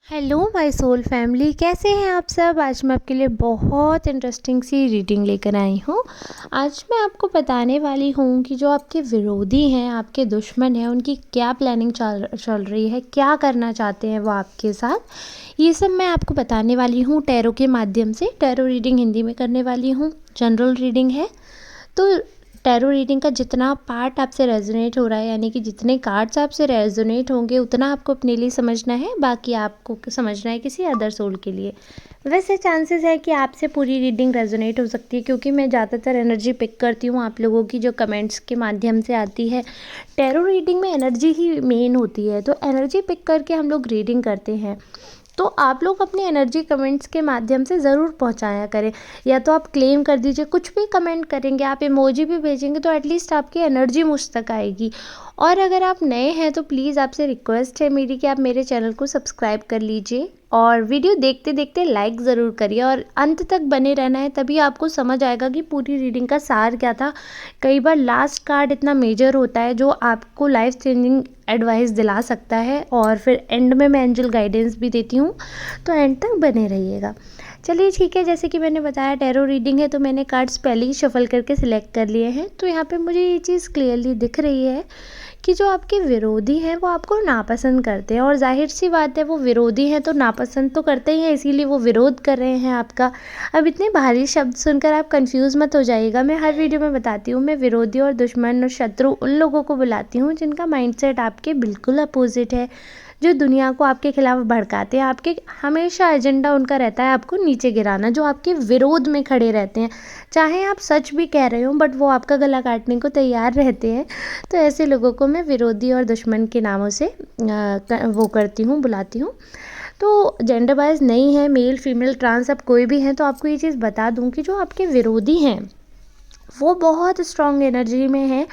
Hello my soul family, कैसे हैं आप सब। आज मैं आपके लिए बहुत इंटरेस्टिंग सी रीडिंग लेकर आई हूँ। आज मैं आपको बताने वाली हूँ कि जो आपके विरोधी हैं, आपके दुश्मन हैं, उनकी क्या प्लानिंग चल चल रही है, क्या करना चाहते हैं वो आपके साथ। ये सब मैं आपको बताने वाली हूँ टैरो के माध्यम से। टैरो रीडिंग हिंदी में करने वाली हूँ, जनरल रीडिंग है। तो टैरो रीडिंग का जितना पार्ट आपसे रेजोनेट हो रहा है, यानी कि जितने कार्ड्स आपसे रेजोनेट होंगे, उतना आपको अपने लिए समझना है, बाकी आपको समझना है किसी अदर सोल के लिए। वैसे चांसेस है कि आपसे पूरी रीडिंग रेजोनेट हो सकती है, क्योंकि मैं ज़्यादातर एनर्जी पिक करती हूँ आप लोगों की, जो कमेंट्स के माध्यम से आती है। टैरो रीडिंग में एनर्जी ही मेन होती है, तो एनर्जी पिक करके हम लोग रीडिंग करते हैं। तो आप लोग अपनी एनर्जी कमेंट्स के माध्यम से ज़रूर पहुंचाया करें। या तो आप क्लेम कर दीजिए, कुछ भी कमेंट करेंगे, आप इमोजी भी भेजेंगे तो एटलीस्ट आपकी एनर्जी मुझ तक आएगी। और अगर आप नए हैं तो प्लीज़ आपसे रिक्वेस्ट है मेरी कि आप मेरे चैनल को सब्सक्राइब कर लीजिए और वीडियो देखते देखते लाइक ज़रूर करिए और अंत तक बने रहना है, तभी आपको समझ आएगा कि पूरी रीडिंग का सार क्या था। कई बार लास्ट कार्ड इतना मेजर होता है जो आपको लाइफ चेंजिंग एडवाइस दिला सकता है, और फिर एंड में मैं एंजल गाइडेंस भी देती हूँ, तो एंड तक बने रहिएगा। चलिए ठीक है, जैसे कि मैंने बताया टैरो रीडिंग है, तो मैंने कार्ड्स पहले ही शफल करके सिलेक्ट कर लिए हैं। तो यहाँ पे मुझे ये चीज़ क्लियरली दिख रही है कि जो आपके विरोधी हैं वो आपको नापसंद करते हैं, और जाहिर सी बात है वो विरोधी हैं तो नापसंद तो करते ही हैं, इसीलिए वो विरोध कर रहे हैं आपका। अब इतने भारी शब्द सुनकर आप कंफ्यूज मत हो जाइएगा। मैं हर वीडियो में बताती हूँ, मैं विरोधी और दुश्मन और शत्रु उन लोगों को बुलाती हूँ जिनका माइंडसेट आपके बिल्कुल अपोजिट है, जो दुनिया को आपके खिलाफ भड़काते हैं। आपके हमेशा एजेंडा उनका रहता है आपको नीचे गिराना, जो आपके विरोध में खड़े रहते हैं। चाहे आप सच भी कह रहे हो, बट वो आपका गला काटने को तैयार रहते हैं। तो ऐसे लोगों को मैं विरोधी और दुश्मन के नामों से वो करती हूँ, बुलाती हूँ। तो जेंडर वाइज नहीं है, मेल फीमेल ट्रांस अब कोई भी हैं, तो आपको ये चीज़ बता दूँ कि जो आपके विरोधी हैं वो बहुत स्ट्रॉन्ग एनर्जी में है।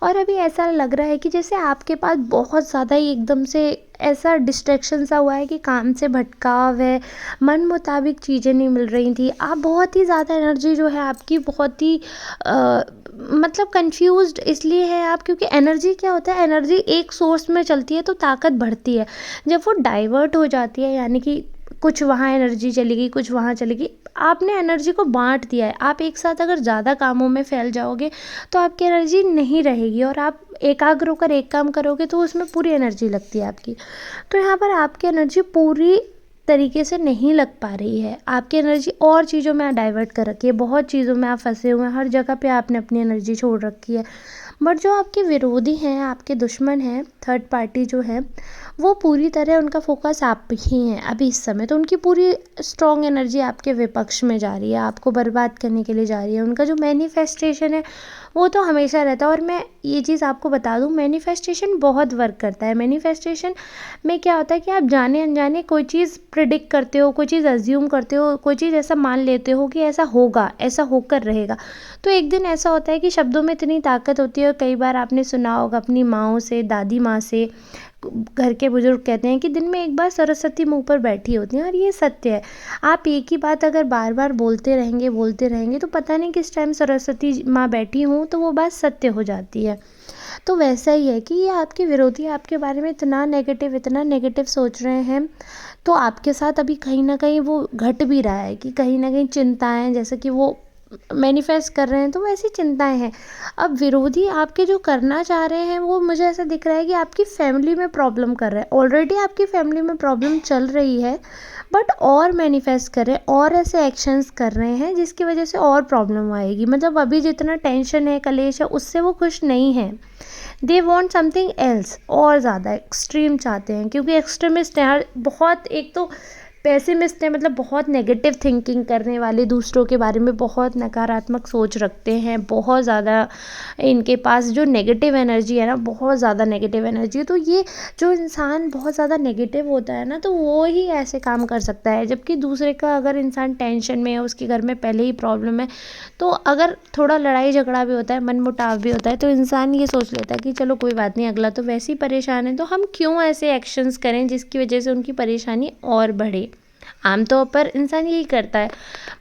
और अभी ऐसा लग रहा है कि जैसे आपके पास बहुत ज़्यादा ही एकदम से ऐसा डिस्ट्रैक्शन सा हुआ है कि काम से भटकाव है, मन मुताबिक चीज़ें नहीं मिल रही थी। आप बहुत ही ज़्यादा एनर्जी जो है आपकी बहुत ही मतलब कंफ्यूज्ड इसलिए है आप, क्योंकि एनर्जी क्या होता है, एनर्जी एक सोर्स में चलती है तो ताकत बढ़ती है। जब वो डाइवर्ट हो जाती है, यानी कि कुछ वहाँ एनर्जी चलेगी, कुछ वहाँ चलेगी, आपने एनर्जी को बांट दिया है। आप एक साथ अगर ज़्यादा कामों में फैल जाओगे तो आपकी एनर्जी नहीं रहेगी, और आप एकाग्र होकर एक काम करोगे तो उसमें पूरी एनर्जी लगती है आपकी। तो यहाँ पर आपकी एनर्जी पूरी तरीके से नहीं लग पा रही है, आपकी एनर्जी और चीज़ों में डाइवर्ट कर रखी है, बहुत चीज़ों में आप फंसे हुए हैं, हर जगह पे आपने अपनी एनर्जी छोड़ रखी है। बट जो आपके विरोधी हैं, आपके दुश्मन हैं, थर्ड पार्टी जो है, वो पूरी तरह उनका फोकस आप ही हैं अभी इस समय। तो उनकी पूरी स्ट्रॉन्ग एनर्जी आपके विपक्ष में जा रही है, आपको बर्बाद करने के लिए जा रही है। उनका जो मैनिफेस्टेशन है वो तो हमेशा रहता है। और मैं ये चीज़ आपको बता दूं, मैनिफेस्टेशन बहुत वर्क करता है। मैनिफेस्टेशन में क्या होता है कि आप जाने अनजाने कोई चीज़ प्रिडिक्ट करते हो, कोई चीज़ अज्यूम करते हो, कोई चीज़ ऐसा मान लेते हो कि ऐसा होगा, ऐसा होकर रहेगा। तो एक दिन ऐसा होता है कि शब्दों में इतनी ताकत होती है। और कई बार आपने सुना होगा अपनी माँओं से, दादी माँ से, घर के बुजुर्ग कहते हैं कि दिन में एक बार सरस्वती मुंह पर बैठी होती हैं, और ये सत्य है। आप एक ही बात अगर बार बार बोलते रहेंगे तो पता नहीं किस टाइम सरस्वती माँ बैठी हों तो वो बात सत्य हो जाती है। तो वैसा ही है कि ये आपके विरोधी आपके बारे में इतना नेगेटिव सोच रहे हैं, तो आपके साथ अभी कहीं ना कहीं वो घट भी रहा है कि कहीं ना कहीं चिंताएं, जैसे कि वो मैनिफेस्ट कर रहे हैं तो वैसी चिंताएं हैं। अब विरोधी आपके जो करना चाह रहे हैं वो मुझे ऐसा दिख रहा है कि आपकी फैमिली में प्रॉब्लम कर रहा है। ऑलरेडी आपकी फैमिली में प्रॉब्लम चल रही है, बट और मैनिफेस्ट कर रहे हैं, और ऐसे एक्शंस कर रहे हैं जिसकी वजह से और प्रॉब्लम आएगी। मतलब अभी जितना टेंशन है, कलेश है, उससे वो खुश नहीं है। दे वॉन्ट समथिंग एल्स, और ज़्यादा एक्सट्रीम चाहते हैं, क्योंकि एक्सट्रीमिस्ट हैं बहुत। एक तो पेसिमिस्ट है, मतलब बहुत नेगेटिव थिंकिंग करने वाले, दूसरों के बारे में बहुत नकारात्मक सोच रखते हैं, बहुत ज़्यादा इनके पास जो नेगेटिव एनर्जी है ना, बहुत ज़्यादा नेगेटिव एनर्जी है। तो ये जो इंसान बहुत ज़्यादा नेगेटिव होता है ना, तो वो ही ऐसे काम कर सकता है। जबकि दूसरे का अगर इंसान टेंशन में है, उसके घर में पहले ही प्रॉब्लम है, तो अगर थोड़ा लड़ाई झगड़ा भी होता है, मनमुटाव भी होता है, तो इंसान ये सोच लेता है कि चलो कोई बात नहीं, अगला तो वैसे ही परेशान है, तो हम क्यों ऐसे एक्शंस करें जिसकी वजह से उनकी परेशानी और बढ़े। आमतौर पर इंसान यही करता है।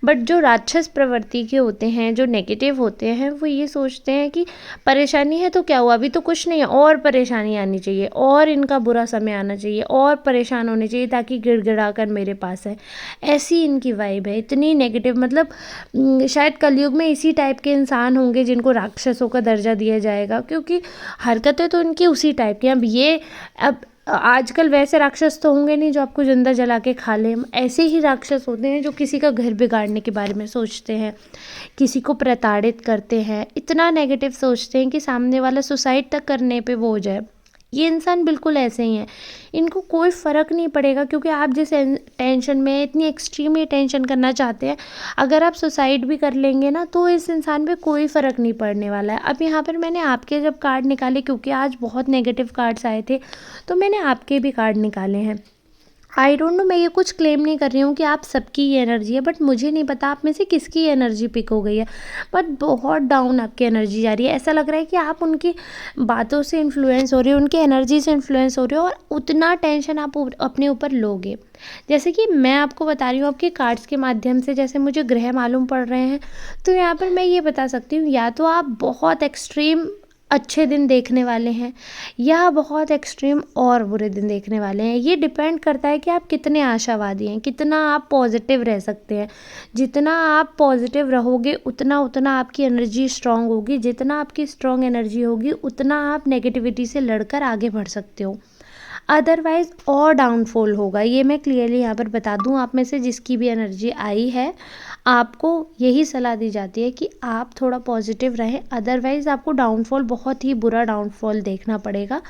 बट जो राक्षस प्रवृत्ति के होते हैं, जो नेगेटिव होते हैं, वो ये सोचते हैं कि परेशानी है तो क्या हुआ, अभी तो कुछ नहीं है, और परेशानी आनी चाहिए, और इनका बुरा समय आना चाहिए, और परेशान होने चाहिए ताकि गिड़गिड़ा कर मेरे पास है। ऐसी इनकी वाइब है, इतनी नेगेटिव। मतलब शायद कलयुग में इसी टाइप के इंसान होंगे जिनको राक्षसों का दर्जा दिया जाएगा, क्योंकि हरकतें तो इनकी उसी टाइप की। अब आजकल वैसे राक्षस तो होंगे नहीं जो आपको जिंदा जला के खा ले। ऐसे ही राक्षस होते हैं जो किसी का घर बिगाड़ने के बारे में सोचते हैं, किसी को प्रताड़ित करते हैं, इतना नेगेटिव सोचते हैं कि सामने वाला सुसाइड तक करने पे वो हो जाए। ये इंसान बिल्कुल ऐसे ही हैं। इनको कोई फ़र्क नहीं पड़ेगा, क्योंकि आप जिस टेंशन में इतनी एक्सट्रीमली टेंशन करना चाहते हैं, अगर आप सुसाइड भी कर लेंगे ना तो इस इंसान पे कोई फ़र्क नहीं पड़ने वाला है। अब यहाँ पर मैंने आपके जब कार्ड निकाले, क्योंकि आज बहुत नेगेटिव कार्ड्स आए थे, तो मैंने आपके भी कार्ड निकाले हैं। आई डोंट नो, मैं ये कुछ क्लेम नहीं कर रही हूँ कि आप सबकी ये एनर्जी है, बट मुझे नहीं पता आप में से किसकी एनर्जी पिक हो गई है। बट बहुत डाउन आपकी एनर्जी जा रही है। ऐसा लग रहा है कि आप उनकी बातों से इन्फ्लुएंस हो रहे हो, उनकी एनर्जी से इन्फ्लुएंस हो रहे हो, और उतना टेंशन आप अपने ऊपर लोगे। जैसे कि मैं आपको बता रही हूँ आपके कार्ड्स के माध्यम से, जैसे मुझे ग्रह मालूम पड़ रहे हैं, तो यहाँ पर मैं ये बता सकती हूँ, या तो आप बहुत एक्सट्रीम अच्छे दिन देखने वाले हैं, या बहुत एक्सट्रीम और बुरे दिन देखने वाले हैं। ये डिपेंड करता है कि आप कितने आशावादी हैं, कितना आप पॉजिटिव रह सकते हैं। जितना आप पॉजिटिव रहोगे उतना उतना आपकी एनर्जी स्ट्रांग होगी। जितना आपकी स्ट्रांग एनर्जी होगी उतना आप नेगेटिविटी से लड़कर आगे बढ़ सकते हो। अदरवाइज़ और डाउनफॉल होगा। ये मैं क्लियरली यहाँ पर बता दूँ, आप में से जिसकी भी एनर्जी आई है, आपको यही सलाह दी जाती है कि आप थोड़ा पॉजिटिव रहें। अदरवाइज़ आपको डाउनफॉल, बहुत ही बुरा डाउनफॉल देखना पड़ेगा,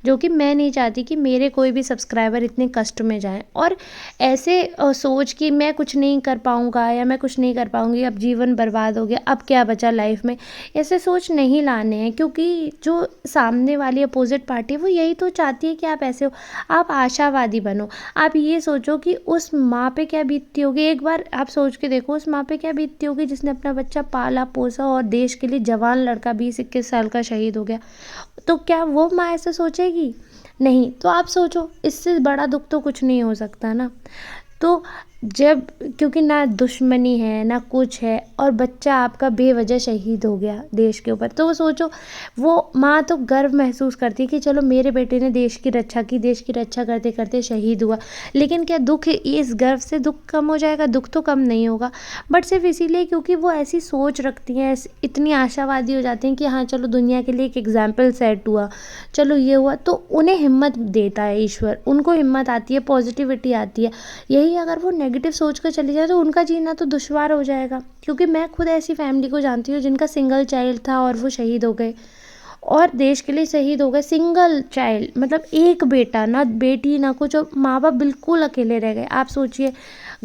जो कि मैं नहीं चाहती कि मेरे कोई भी सब्सक्राइबर इतने कष्ट में जाएं। और ऐसे सोच कि मैं कुछ नहीं कर पाऊँगा या मैं कुछ नहीं कर पाऊँगी, अब जीवन बर्बाद हो गया, अब क्या बचा लाइफ में, ऐसे सोच नहीं लाने हैं। क्योंकि जो सामने वाली अपोजिट पार्टी है वो यही तो चाहती है कि आप ऐसे हो। आप आशावादी बनो। आप ये सोचो कि उस माँ पे क्या बीतती होगी। एक बार आप सोच के देखो, उस माँ पे क्या बीतती होगी जिसने अपना बच्चा पाला पोसा और देश के लिए जवान लड़का 20-21 साल का शहीद हो गया। तो क्या वो माँ ऐसे सोचेगी? नहीं। तो आप सोचो, इससे बड़ा दुख तो कुछ नहीं हो सकता ना। तो जब, क्योंकि ना दुश्मनी है ना कुछ है, और बच्चा आपका बेवजह शहीद हो गया देश के ऊपर, तो वो सोचो, वो माँ तो गर्व महसूस करती है कि चलो मेरे बेटे ने देश की रक्षा की, देश की रक्षा करते करते शहीद हुआ। लेकिन क्या दुख, इस गर्व से दुख कम हो जाएगा? दुख तो कम नहीं होगा। बट सिर्फ इसीलिए क्योंकि वो ऐसी सोच रखती हैं, इतनी आशावादी हो जाती हैं कि हाँ चलो दुनिया के लिए एक एग्जाम्पल सेट हुआ, चलो ये हुआ, तो उन्हें हिम्मत देता है ईश्वर। उनको हिम्मत आती है, पॉजिटिविटी आती है। यही अगर वो नेगेटिव सोच कर चली जाए तो उनका जीना तो दुश्वार हो जाएगा। क्योंकि मैं खुद ऐसी फैमिली को जानती हूँ जिनका सिंगल चाइल्ड था और वो शहीद हो गए, और देश के लिए शहीद हो गए। सिंगल चाइल्ड, मतलब एक बेटा, ना बेटी ना कुछ, और माँ बाप बिल्कुल अकेले रह गए। आप सोचिए,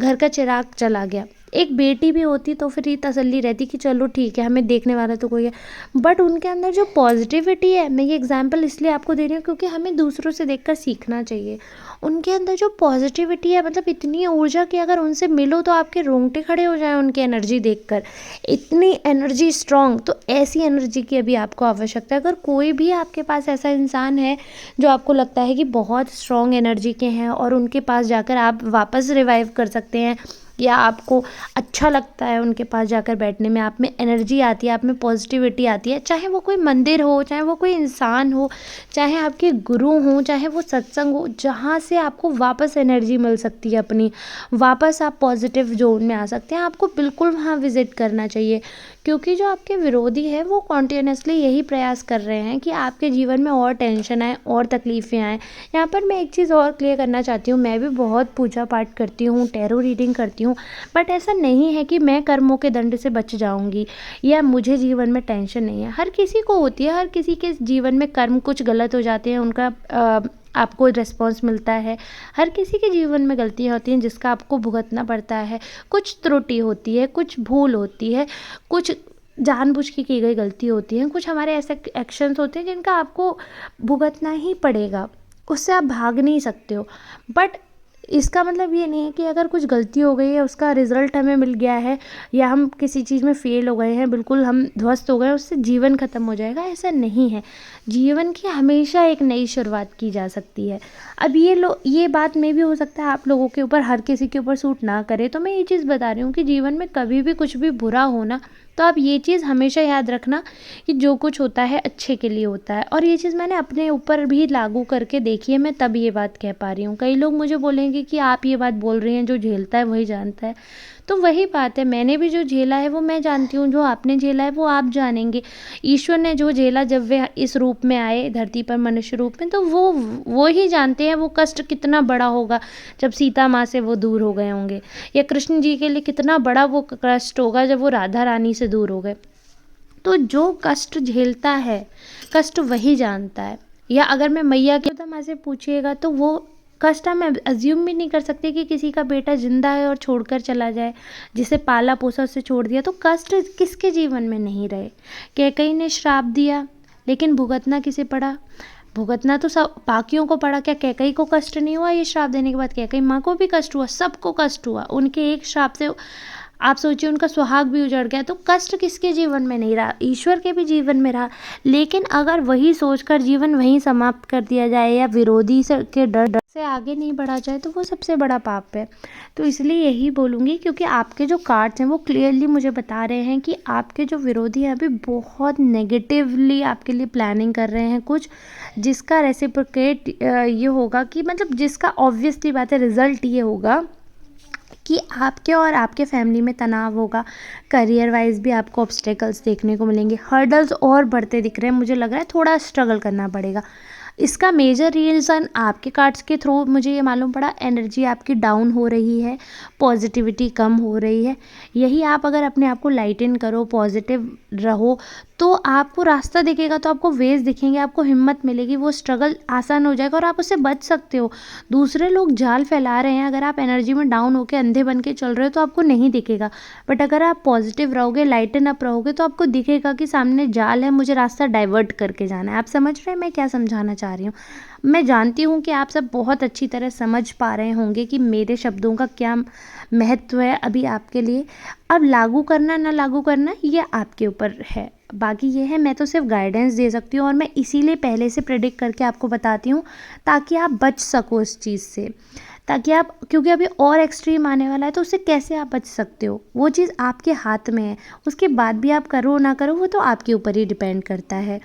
घर का चिराग चला गया। एक बेटी भी होती तो फिर ये तसल्ली रहती कि चलो ठीक है, हमें देखने वाला तो कोई है। बट उनके अंदर जो पॉजिटिविटी है, मैं ये एग्जांपल इसलिए आपको दे रही हूँ क्योंकि हमें दूसरों से देखकर सीखना चाहिए। उनके अंदर जो पॉजिटिविटी है, मतलब इतनी ऊर्जा कि अगर उनसे मिलो तो आपके रोंगटे खड़े हो जाएं उनकी एनर्जी देखकर। इतनी एनर्जी स्ट्रॉन्ग, तो ऐसी एनर्जी की अभी आपको आवश्यकता है। अगर कोई भी आपके पास ऐसा इंसान है जो आपको लगता है कि बहुत स्ट्रॉन्ग एनर्जी के हैं और उनके पास जाकर आप वापस रिवाइव कर सकते हैं, या आपको अच्छा लगता है उनके पास जाकर बैठने में, आप में एनर्जी आती है, आप में पॉजिटिविटी आती है, चाहे वो कोई मंदिर हो, चाहे वो कोई इंसान हो, चाहे आपके गुरु हों, चाहे वो सत्संग हो, जहाँ से आपको वापस एनर्जी मिल सकती है अपनी, वापस आप पॉजिटिव जोन में आ सकते हैं, आपको बिल्कुल वहाँ विज़िट करना चाहिए। क्योंकि जो आपके विरोधी है वो कॉन्टिन्यूसली यही प्रयास कर रहे हैं कि आपके जीवन में और टेंशन आए और तकलीफ़ें आएँ। यहाँ पर मैं एक चीज़ और क्लियर करना चाहती हूँ, मैं भी बहुत पूजा पाठ करती हूँ, टैरो रीडिंग करती हूँ, बट ऐसा नहीं है कि मैं कर्मों के दंड से बच जाऊँगी या मुझे जीवन में टेंशन नहीं है। हर किसी को होती है, हर किसी के जीवन में कर्म कुछ गलत हो जाते हैं, उनका आपको रिस्पॉन्स मिलता है। हर किसी के जीवन में गलतियाँ होती हैं जिसका आपको भुगतना पड़ता है, कुछ त्रुटि होती है, कुछ भूल होती है, कुछ जानबूझ के की गई गलती होती है, कुछ हमारे ऐसे एक्शंस होते हैं जिनका आपको भुगतना ही पड़ेगा, उससे आप भाग नहीं सकते हो। बट इसका मतलब ये नहीं है कि अगर कुछ गलती हो गई है, उसका रिज़ल्ट हमें मिल गया है या हम किसी चीज़ में फ़ेल हो गए हैं, बिल्कुल हम ध्वस्त हो गए, उससे जीवन ख़त्म हो जाएगा, ऐसा नहीं है। जीवन की हमेशा एक नई शुरुआत की जा सकती है। अब ये बात में भी हो सकता है आप लोगों के ऊपर, हर किसी के ऊपर सूट ना करे, तो मैं ये चीज़ बता रही हूँ कि जीवन में कभी भी कुछ भी बुरा हो ना, तो आप ये चीज़ हमेशा याद रखना कि जो कुछ होता है अच्छे के लिए होता है। और ये चीज़ मैंने अपने ऊपर भी लागू करके देखी है, मैं तब ये बात कह पा रही हूँ। कई लोग मुझे बोलेंगे कि आप ये बात बोल रही हैं, जो झेलता है वही जानता है। तो वही बात है, मैंने भी जो झेला है वो मैं जानती हूँ, जो आपने झेला है वो आप जानेंगे। ईश्वर ने जो झेला, जब वे इस रूप में आए धरती पर मनुष्य रूप में, तो वो ही जानते हैं वो कष्ट कितना बड़ा होगा जब सीता माँ से वो दूर हो गए होंगे, या कृष्ण जी के लिए कितना बड़ा वो कष्ट होगा जब वो राधा रानी से दूर हो गए। तो जो कष्ट झेलता है, कष्ट वही जानता है। या अगर मैं मैया के तो माँ से पूछिएगा, तो वो कष्ट हम अज्यूम भी नहीं कर सकते कि किसी का बेटा जिंदा है और छोड़कर चला जाए, जिसे पाला पोसा उससे छोड़ दिया, तो कष्ट किसके जीवन में नहीं रहे। कैकई ने श्राप दिया, लेकिन भुगतना किसे पड़ा? भुगतना तो सब बाकियों को पड़ा। क्या कैकई को कष्ट नहीं हुआ ये श्राप देने के बाद? कैकई माँ को भी कष्ट हुआ, सबको कष्ट हुआ। उनके एक श्राप से आप सोचिए उनका सुहाग भी उजड़ गया। तो कष्ट किसके जीवन में नहीं रहा? ईश्वर के भी जीवन में रहा। लेकिन अगर वही सोचकर जीवन वहीं समाप्त कर दिया जाए या विरोधी से के डर से आगे नहीं बढ़ा जाए, तो वो सबसे बड़ा पाप है। तो इसलिए यही बोलूँगी, क्योंकि आपके जो कार्ड्स हैं वो क्लियरली मुझे बता रहे हैं कि आपके जो विरोधी हैं अभी बहुत नेगेटिवली आपके लिए प्लानिंग कर रहे हैं कुछ, जिसका रेसिप्रोकेट ये होगा कि मतलब जिसका ऑब्वियसली बात है रिजल्ट ये होगा कि आपके और आपके फैमिली में तनाव होगा। करियर वाइज भी आपको ऑब्स्टेकल्स देखने को मिलेंगे, हर्डल्स और बढ़ते दिख रहे हैं। मुझे लग रहा है थोड़ा स्ट्रगल करना पड़ेगा। इसका मेजर रीज़न आपके कार्ड्स के थ्रू मुझे ये मालूम पड़ा, एनर्जी आपकी डाउन हो रही है, पॉजिटिविटी कम हो रही है। यही आप अगर अपने आप को लाइटन करो, पॉजिटिव रहो, तो आपको रास्ता दिखेगा, तो आपको वेज दिखेंगे, आपको हिम्मत मिलेगी, वो स्ट्रगल आसान हो जाएगा और आप उससे बच सकते हो। दूसरे लोग जाल फैला रहे हैं, अगर आप एनर्जी में डाउन होकर अंधे बन के चल रहे हो तो आपको नहीं दिखेगा। बट अगर आप पॉजिटिव रहोगे, लाइटन अप रहोगे, तो आपको दिखेगा कि सामने जाल है, मुझे रास्ता डाइवर्ट करके जाना है। आप समझ रहे हैं मैं क्या समझाना चाह रही हूँ? मैं जानती हूँ कि आप सब बहुत अच्छी तरह समझ पा रहे होंगे कि मेरे शब्दों का क्या महत्व है अभी आपके लिए। अब लागू करना ना लागू करना ये आपके ऊपर है। बाकी ये है, मैं तो सिर्फ गाइडेंस दे सकती हूँ, और मैं इसीलिए पहले से प्रेडिक्ट करके आपको बताती हूँ ताकि आप बच सको इस चीज़ से, ताकि आप, क्योंकि अभी और एक्सट्रीम आने वाला है, तो उससे कैसे आप बच सकते हो वो चीज़ आपके हाथ में है। उसके बाद भी आप करो ना करो वो तो आपके ऊपर ही डिपेंड करता है।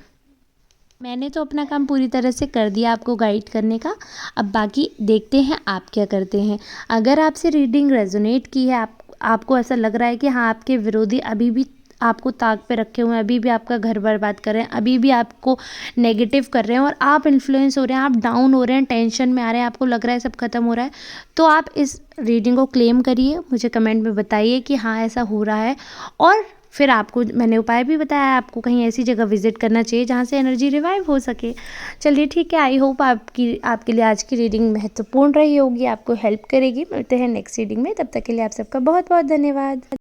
मैंने तो अपना काम पूरी तरह से कर दिया आपको गाइड करने का। अब बाकी देखते हैं आप क्या करते हैं। अगर आपसे रीडिंग रेजोनेट की है, आपको ऐसा लग रहा है कि हाँ आपके विरोधी अभी भी आपको ताक पे रखे हुए हैं, अभी भी आपका घर बर्बाद कर रहे हैं, अभी भी आपको नेगेटिव कर रहे हैं और आप इन्फ्लुएंस हो रहे हैं, आप डाउन हो रहे हैं, टेंशन में आ रहे हैं, आपको लग रहा है सब खत्म हो रहा है, तो आप इस रीडिंग को क्लेम करिए, मुझे कमेंट में बताइए कि हाँ ऐसा हो रहा है। और फिर आपको मैंने उपाय भी बताया, आपको कहीं ऐसी जगह विजिट करना चाहिए जहाँ से एनर्जी रिवाइव हो सके। चलिए ठीक है, आई होप आपके लिए आज की रीडिंग महत्वपूर्ण रही होगी, आपको हेल्प करेगी। मिलते हैं नेक्स्ट रीडिंग में, तब तक के लिए आप सबका बहुत बहुत धन्यवाद।